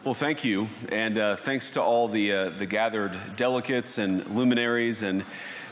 Well, thank you, and thanks to all the gathered delegates and luminaries and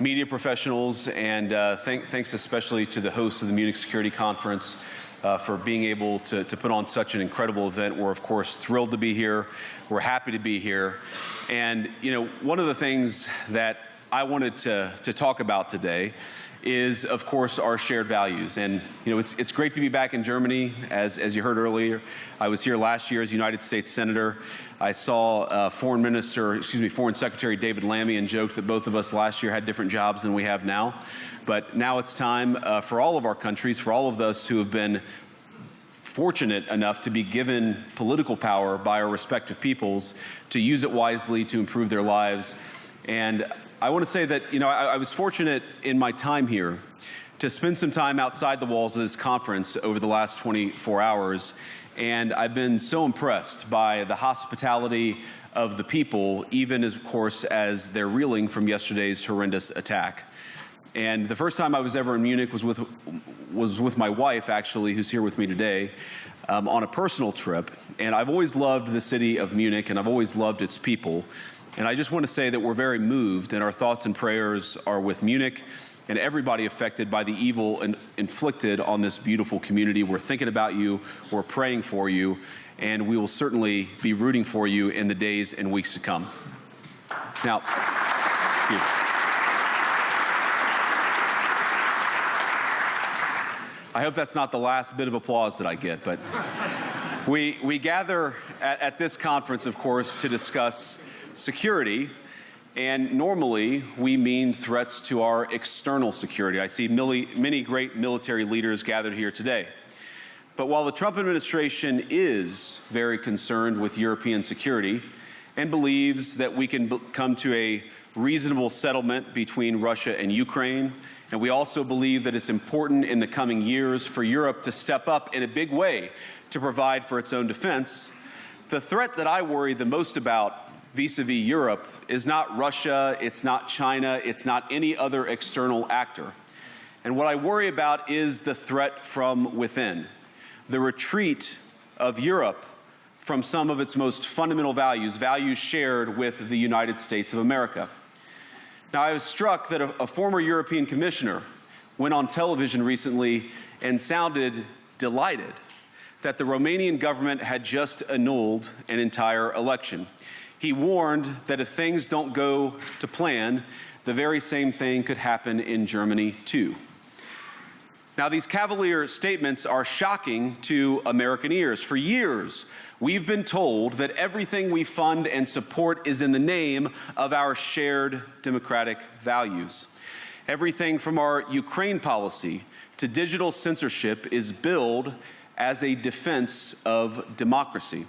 media professionals, and thanks especially to the hosts of the Munich Security Conference for being able to put on such an incredible event. We're, of course, thrilled to be here. We're happy to be here. And, you know, one of the things that I wanted to talk about today is, of course, our shared values. And, you know, it's great to be back in Germany. As you heard earlier, I was here last year as United States Senator. I saw Foreign Secretary David Lammy and joked that both of us last year had different jobs than we have now. But now it's time for all of our countries, for all of us who have been fortunate enough to be given political power by our respective peoples, to use it wisely to improve their lives. And I want to say that, you know, I was fortunate in my time here to spend some time outside the walls of this conference over the last 24 hours. And I've been so impressed by the hospitality of the people, even, of course, as they're reeling from yesterday's horrendous attack. And the first time I was ever in Munich was with my wife, actually, who's here with me today, on a personal trip. And I've always loved the city of Munich, and I've always loved its people. And I just want to say that we're very moved, and our thoughts and prayers are with Munich and everybody affected by the evil inflicted on this beautiful community. We're thinking about you, we're praying for you, and we will certainly be rooting for you in the days and weeks to come. Now, thank you. I hope that's not the last bit of applause that I get, but we gather at this conference, of course, to discuss security, and normally we mean threats to our external security. I see many great military leaders gathered here today. But while the Trump administration is very concerned with European security and believes that we can come to a reasonable settlement between Russia and Ukraine, and we also believe that it's important in the coming years for Europe to step up in a big way to provide for its own defense, the threat that I worry the most about vis-a-vis Europe is not Russia, it's not China, it's not any other external actor. And what I worry about is the threat from within, the retreat of Europe from some of its most fundamental values, values shared with the United States of America. Now, I was struck that a former European commissioner went on television recently and sounded delighted that the Romanian government had just annulled an entire election. He warned that if things don't go to plan, the very same thing could happen in Germany too. Now, these cavalier statements are shocking to American ears. For years, we've been told that everything we fund and support is in the name of our shared democratic values. Everything from our Ukraine policy to digital censorship is billed as a defense of democracy.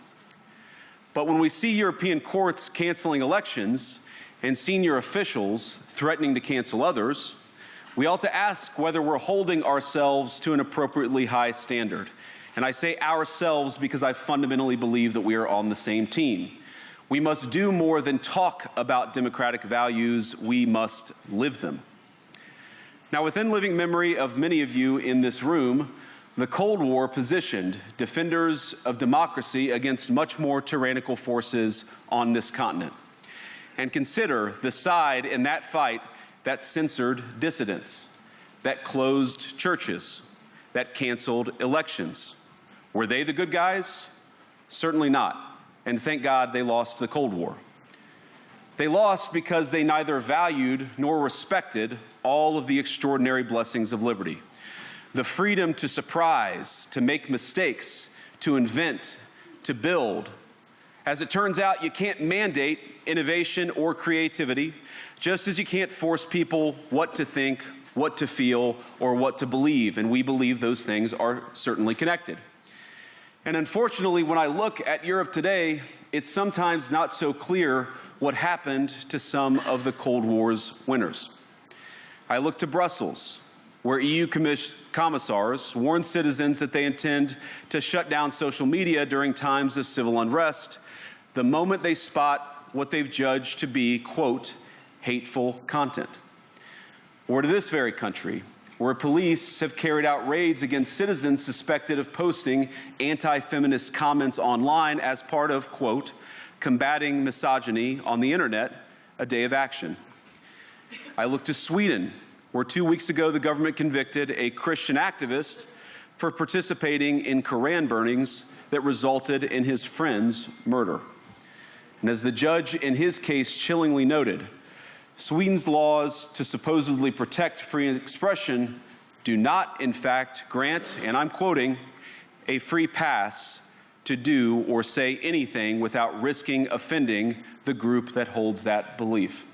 But when we see European courts canceling elections and senior officials threatening to cancel others, we ought to ask whether we're holding ourselves to an appropriately high standard. And I say ourselves because I fundamentally believe that we are on the same team. We must do more than talk about democratic values, we must live them. Now, within living memory of many of you in this room, the Cold War positioned defenders of democracy against much more tyrannical forces on this continent. And consider the side in that fight that censored dissidents, that closed churches, that canceled elections. Were they the good guys? Certainly not. And thank God they lost the Cold War. They lost because they neither valued nor respected all of the extraordinary blessings of liberty. The freedom to surprise, to make mistakes, to invent, to build. As it turns out, you can't mandate innovation or creativity, just as you can't force people what to think, what to feel, or what to believe. And we believe those things are certainly connected. And unfortunately, when I look at Europe today, it's sometimes not so clear what happened to some of the Cold War's winners. I look to Brussels, where EU commissars warn citizens that they intend to shut down social media during times of civil unrest the moment they spot what they've judged to be, quote, hateful content. Or to this very country, where police have carried out raids against citizens suspected of posting anti-feminist comments online as part of, quote, combating misogyny on the internet, a day of action. I look to Sweden, where 2 weeks ago the government convicted a Christian activist for participating in Koran burnings that resulted in his friend's murder. And as the judge in his case chillingly noted, Sweden's laws to supposedly protect free expression do not, in fact, grant, and I'm quoting, a free pass to do or say anything without risking offending the group that holds that belief.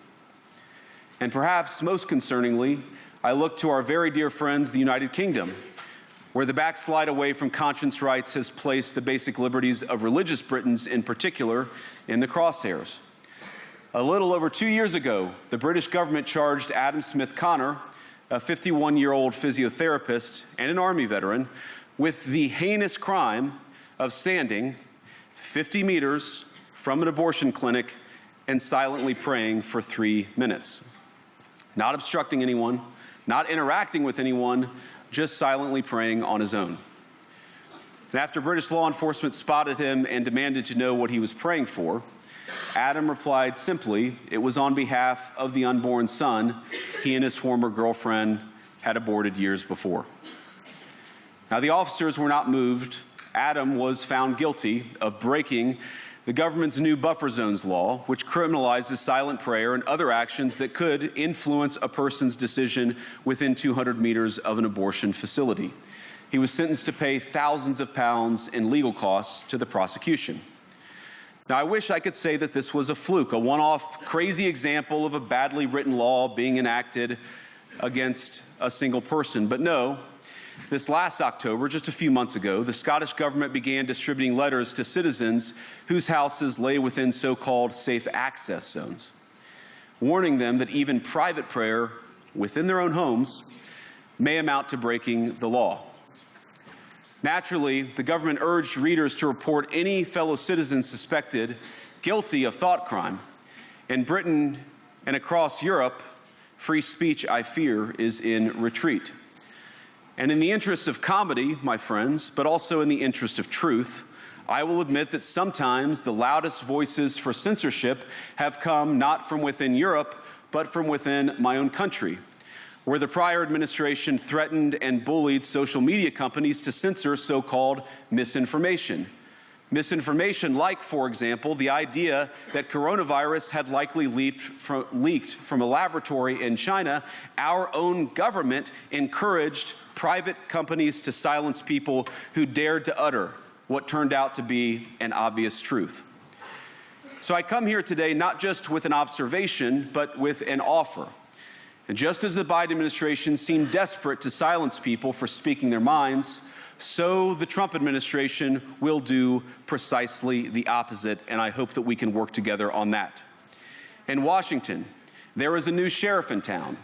And perhaps most concerningly, I look to our very dear friends, the United Kingdom, where the backslide away from conscience rights has placed the basic liberties of religious Britons in particular in the crosshairs. A little over 2 years ago, the British government charged Adam Smith Connor, a 51-year-old physiotherapist and an Army veteran, with the heinous crime of standing 50 meters from an abortion clinic and silently praying for 3 minutes. Not obstructing anyone, not interacting with anyone, just silently praying on his own. And after British law enforcement spotted him and demanded to know what he was praying for, Adam replied simply, it was on behalf of the unborn son he and his former girlfriend had aborted years before. Now, the officers were not moved. Adam was found guilty of breaking the government's new buffer zones law, which criminalizes silent prayer and other actions that could influence a person's decision within 200 meters of an abortion facility. He was sentenced to pay thousands of pounds in legal costs to the prosecution. Now, I wish I could say that this was a fluke, a one-off crazy example of a badly written law being enacted against a single person, but no. This last October, just a few months ago, the Scottish government began distributing letters to citizens whose houses lay within so-called safe access zones, warning them that even private prayer within their own homes may amount to breaking the law. Naturally, the government urged readers to report any fellow citizens suspected guilty of thought crime. In Britain and across Europe, free speech, I fear, is in retreat. And in the interest of comedy, my friends, but also in the interest of truth, I will admit that sometimes the loudest voices for censorship have come not from within Europe, but from within my own country, where the prior administration threatened and bullied social media companies to censor so-called misinformation. Misinformation like, for example, the idea that coronavirus had likely leaked from a laboratory in China. Our own government encouraged private companies to silence people who dared to utter what turned out to be an obvious truth. So I come here today not just with an observation, but with an offer. And just as the Biden administration seemed desperate to silence people for speaking their minds, so the Trump administration will do precisely the opposite, and I hope that we can work together on that. In Washington, there is a new sheriff in town,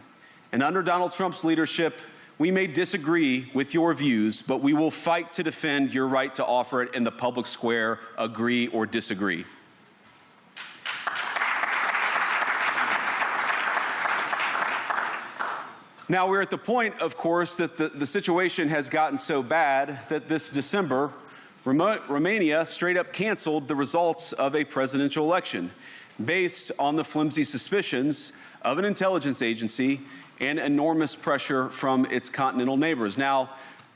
and under Donald Trump's leadership, we may disagree with your views, but we will fight to defend your right to offer it in the public square, agree or disagree. Now, we're at the point, of course, that the situation has gotten so bad that this December, Romania straight up canceled the results of a presidential election based on the flimsy suspicions of an intelligence agency and enormous pressure from its continental neighbors. Now,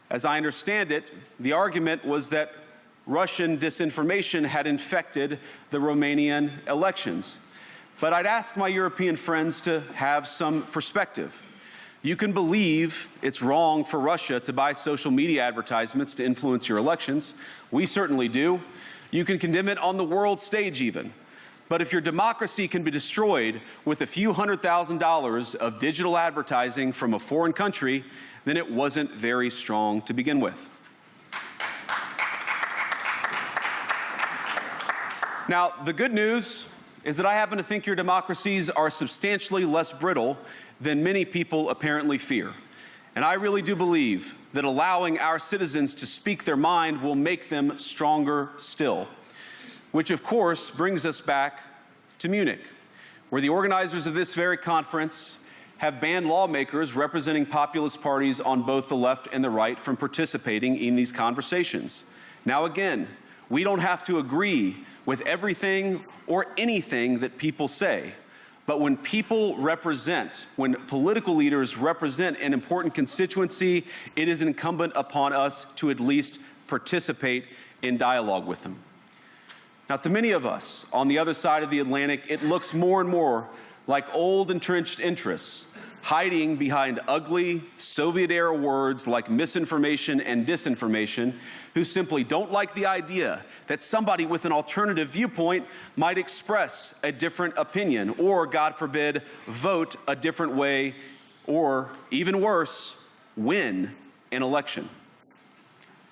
as I understand it, the argument was that Russian disinformation had infected the Romanian elections. But I'd ask my European friends to have some perspective. You can believe it's wrong for Russia to buy social media advertisements to influence your elections. We certainly do. You can condemn it on the world stage even. But if your democracy can be destroyed with a few $100,000 of digital advertising from a foreign country, then it wasn't very strong to begin with. Now, the good news is that I happen to think your democracies are substantially less brittle than many people apparently fear. And I really do believe that allowing our citizens to speak their mind will make them stronger still. Which, of course, brings us back to Munich, where the organizers of this very conference have banned lawmakers representing populist parties on both the left and the right from participating in these conversations. Now again, we don't have to agree with everything or anything that people say. But when when political leaders represent an important constituency, it is incumbent upon us to at least participate in dialogue with them. Now, to many of us on the other side of the Atlantic, it looks more and more like old entrenched interests hiding behind ugly Soviet-era words like misinformation and disinformation, who simply don't like the idea that somebody with an alternative viewpoint might express a different opinion or, God forbid, vote a different way or, even worse, win an election.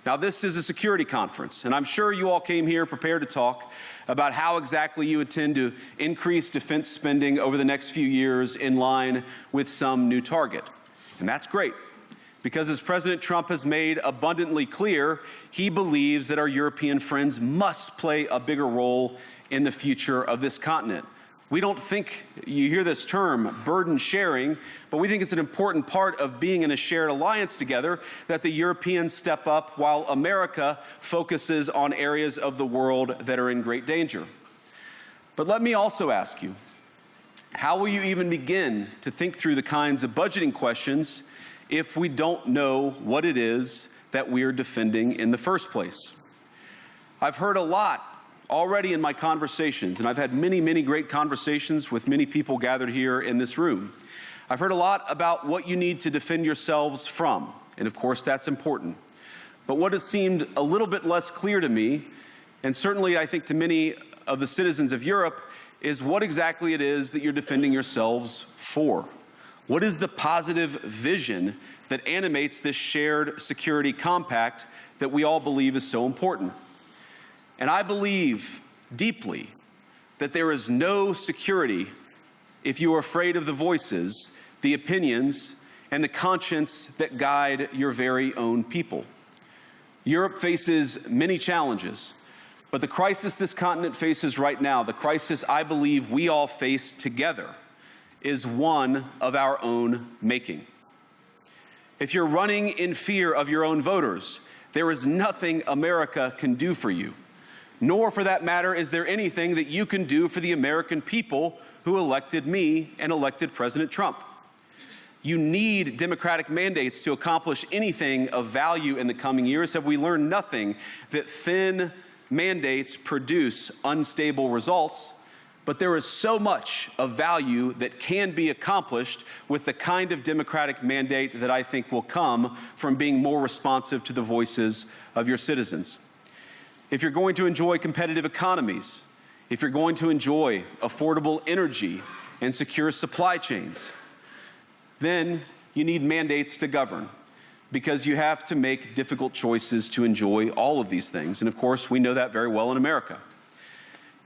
Now, this is a security conference, and I'm sure you all came here prepared to talk about how exactly you intend to increase defense spending over the next few years in line with some new target. And that's great, because as President Trump has made abundantly clear, he believes that our European friends must play a bigger role in the future of this continent. We don't think, you hear this term, burden sharing, but we think it's an important part of being in a shared alliance together that the Europeans step up while America focuses on areas of the world that are in great danger. But let me also ask you, how will you even begin to think through the kinds of budgeting questions if we don't know what it is that we're defending in the first place? I've heard a lot already in my conversations, and I've had many, many great conversations with many people gathered here in this room. I've heard a lot about what you need to defend yourselves from, and of course that's important. But what has seemed a little bit less clear to me, and certainly I think to many of the citizens of Europe, is what exactly it is that you're defending yourselves for. What is the positive vision that animates this shared security compact that we all believe is so important? And I believe deeply that there is no security if you are afraid of the voices, the opinions, and the conscience that guide your very own people. Europe faces many challenges, but the crisis this continent faces right now, the crisis I believe we all face together, is one of our own making. If you're running in fear of your own voters, there is nothing America can do for you. Nor, for that matter, is there anything that you can do for the American people who elected me and elected President Trump. You need democratic mandates to accomplish anything of value in the coming years. Have we learned nothing that thin mandates produce unstable results? But there is so much of value that can be accomplished with the kind of democratic mandate that I think will come from being more responsive to the voices of your citizens. If you're going to enjoy competitive economies, if you're going to enjoy affordable energy and secure supply chains, then you need mandates to govern, because you have to make difficult choices to enjoy all of these things. And of course, we know that very well in America.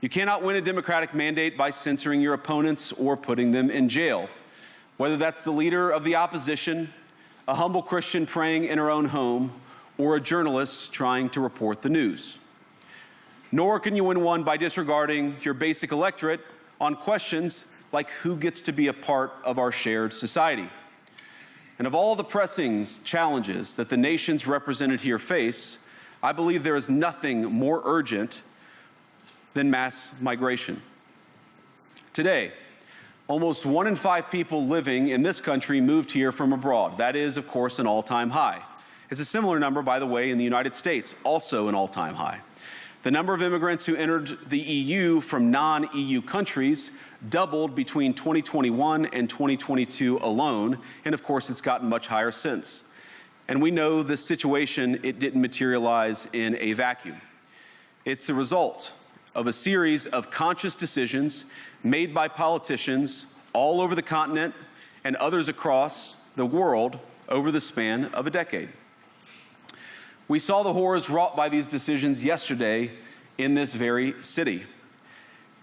You cannot win a democratic mandate by censoring your opponents or putting them in jail, whether that's the leader of the opposition, a humble Christian praying in her own home, or a journalist trying to report the news. Nor can you win one by disregarding your basic electorate on questions like who gets to be a part of our shared society. And of all the pressing challenges that the nations represented here face, I believe there is nothing more urgent than mass migration. Today, almost 1 in 5 people living in this country moved here from abroad. That is, of course, an all-time high. It's a similar number, by the way, in the United States, also an all-time high. The number of immigrants who entered the EU from non-EU countries doubled between 2021 and 2022 alone, and of course it's gotten much higher since. And we know the situation, it didn't materialize in a vacuum. It's the result of a series of conscious decisions made by politicians all over the continent and others across the world over the span of a decade. We saw the horrors wrought by these decisions yesterday in this very city.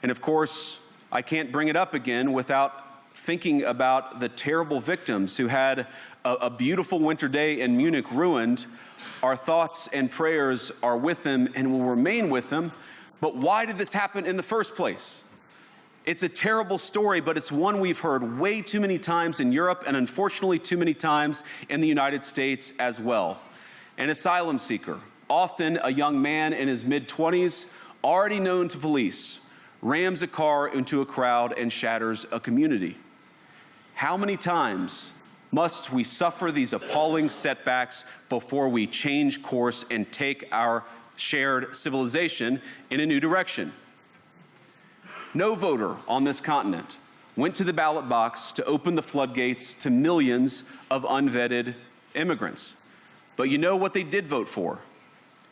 And of course, I can't bring it up again without thinking about the terrible victims who had a beautiful winter day in Munich ruined. Our thoughts and prayers are with them and will remain with them. But why did this happen in the first place? It's a terrible story, but it's one we've heard way too many times in Europe and unfortunately too many times in the United States as well. An asylum seeker, often a young man in his mid-20s, already known to police, rams a car into a crowd and shatters a community. How many times must we suffer these appalling setbacks before we change course and take our shared civilization in a new direction? No voter on this continent went to the ballot box to open the floodgates to millions of unvetted immigrants. But you know what they did vote for?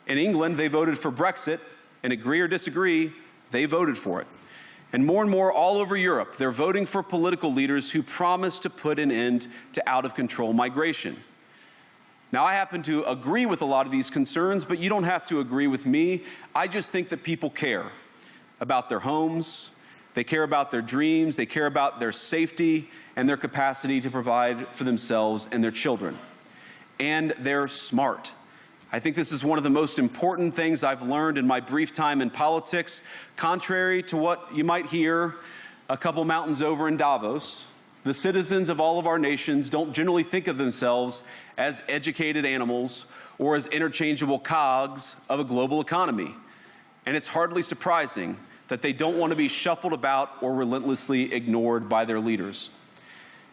In England, they voted for Brexit, and agree or disagree, they voted for it. And more all over Europe, they're voting for political leaders who promise to put an end to out-of-control migration. Now, I happen to agree with a lot of these concerns, but you don't have to agree with me. I just think that people care about their homes, they care about their dreams, they care about their safety and their capacity to provide for themselves and their children. And they're smart. I think this is one of the most important things I've learned in my brief time in politics. Contrary to what you might hear a couple mountains over in Davos, the citizens of all of our nations don't generally think of themselves as educated animals or as interchangeable cogs of a global economy. And it's hardly surprising that they don't want to be shuffled about or relentlessly ignored by their leaders.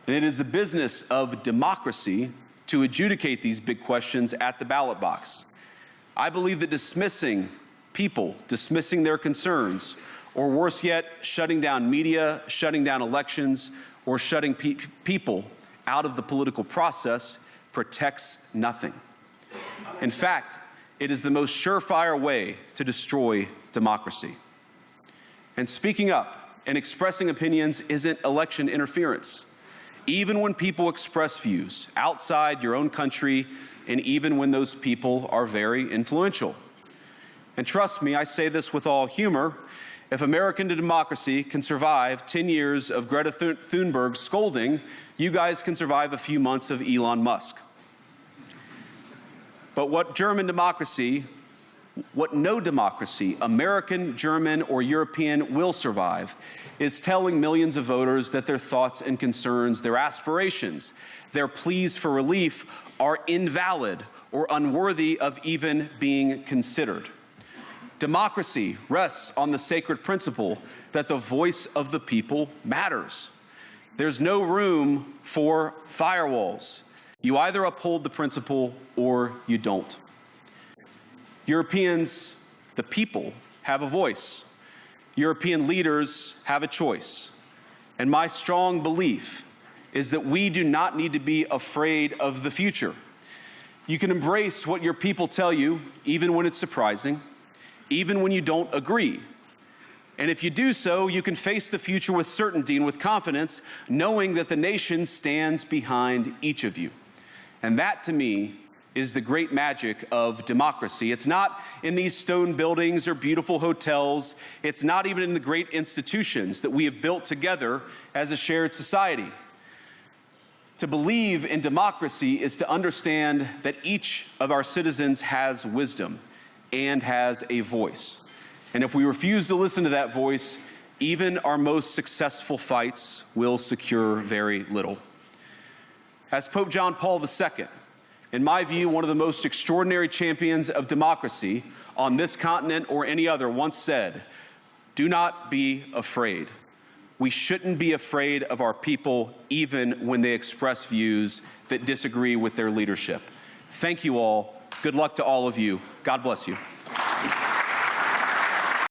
And it is the business of democracy to adjudicate these big questions at the ballot box. I believe that dismissing people, dismissing their concerns, or worse yet, shutting down media, shutting down elections, or shutting people out of the political process protects nothing. In fact, it is the most surefire way to destroy democracy. And speaking up and expressing opinions isn't election interference. Even when people express views outside your own country, and even when those people are very influential. And trust me, I say this with all humor, if American democracy can survive 10 years of Greta Thunberg scolding, you guys can survive a few months of Elon Musk. But what no democracy, American, German, or European, will survive is telling millions of voters that their thoughts and concerns, their aspirations, their pleas for relief are invalid or unworthy of even being considered. Democracy rests on the sacred principle that the voice of the people matters. There's no room for firewalls. You either uphold the principle or you don't. Europeans, the people, have a voice. European leaders have a choice. And my strong belief is that we do not need to be afraid of the future. You can embrace what your people tell you, even when it's surprising, even when you don't agree. And if you do so, you can face the future with certainty and with confidence, knowing that the nation stands behind each of you. And that, to me, is the great magic of democracy. It's not in these stone buildings or beautiful hotels. It's not even in the great institutions that we have built together as a shared society. To believe in democracy is to understand that each of our citizens has wisdom and has a voice. And if we refuse to listen to that voice, even our most successful fights will secure very little. As Pope John Paul II, in my view, one of the most extraordinary champions of democracy on this continent or any other, once said, "Do not be afraid." We shouldn't be afraid of our people, even when they express views that disagree with their leadership. Thank you all. Good luck to all of you. God bless you.